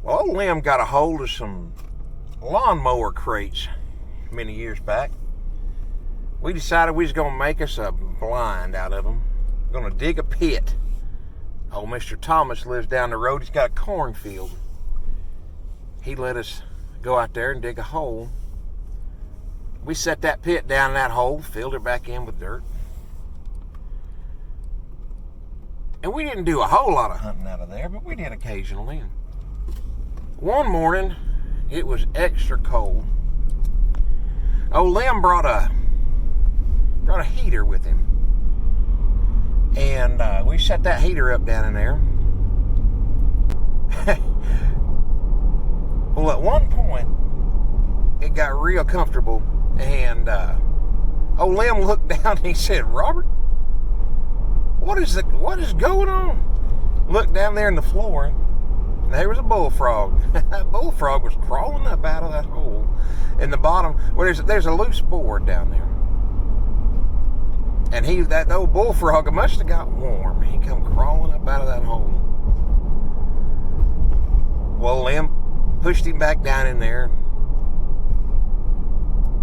Well, old Lim got a hold of some lawnmower crates many years back. We decided we was going to make us a blind out of them. We're going to dig a pit. Old Mr. Thomas lives down the road. He's got a cornfield. He let us go out there and dig a hole. We set that pit down in that hole, filled it back in with dirt. And we didn't do a whole lot of hunting out of there, but we did occasionally. One morning, it was extra cold. Old Lim brought a heater with him. And we set that heater up down in there. Well, at one point, it got real comfortable. And old Lim looked down and he said, "Robert, what is going on?" Looked down there in the floor, and there was a bullfrog. That bullfrog was crawling up out of that hole in the bottom. Well, there's a loose board down there. And that old bullfrog must have got warm. He come crawling up out of that hole. Well, Lim pushed him back down in there,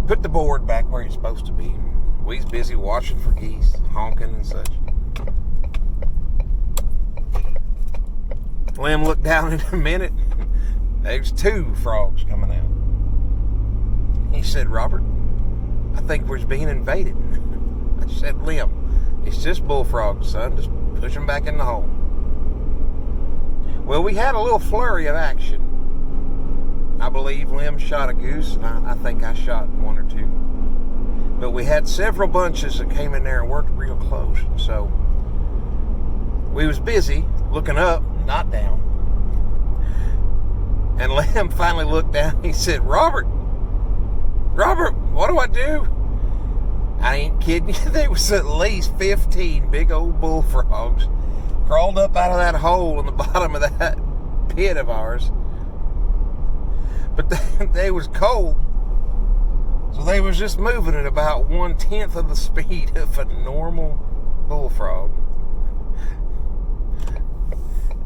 put the board back where it's supposed to be. We was busy watching for geese, honking and such. Lim looked down in a minute. There's 2 frogs coming out. He said, "Robert, I think we're being invaded." I said, "Lim, it's just bullfrogs, son. Just push them back in the hole." Well, we had a little flurry of action. I believe Lim shot a goose, and I think I shot 1 or 2. But we had several bunches that came in there and worked real close. So we was busy looking up, not down. And Lim finally looked down. He said, Robert, what do I do?" I ain't kidding you. There was at least 15 big old bullfrogs crawled up out of that hole in the bottom of that pit of ours. But they was cold, so they was just moving at about 1/10 of the speed of a normal bullfrog.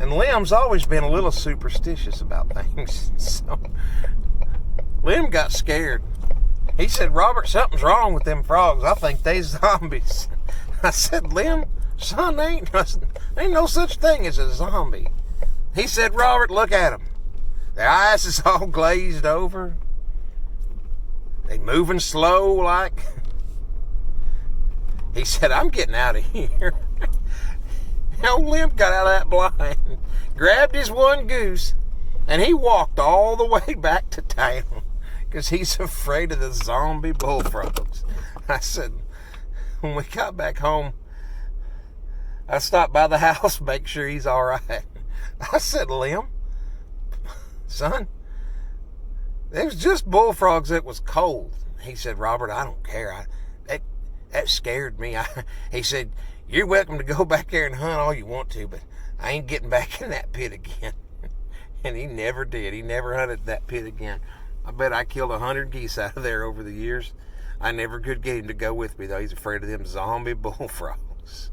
And Lim's always been a little superstitious about things, so Lim got scared. He said, "Robert, something's wrong with them frogs. I think they zombies." I said, "Lim, son, there ain't no such thing as a zombie." He said, "Robert, look at them. Their eyes is all glazed over. They moving slow like." He said, "I'm getting out of here." Old Lim got out of that blind, grabbed his 1 goose, and he walked all the way back to town because he's afraid of the zombie bullfrogs. I said, when we got back home, I stopped by the house, make sure he's all right. I said, "Lim, son, it was just bullfrogs that was cold." He said, "Robert, I don't care. That scared me." He said, "You're welcome to go back there and hunt all you want to, but I ain't getting back in that pit again." And he never did. He never hunted that pit again. I bet I killed 100 geese out of there over the years. I never could get him to go with me, though. He's afraid of them zombie bullfrogs.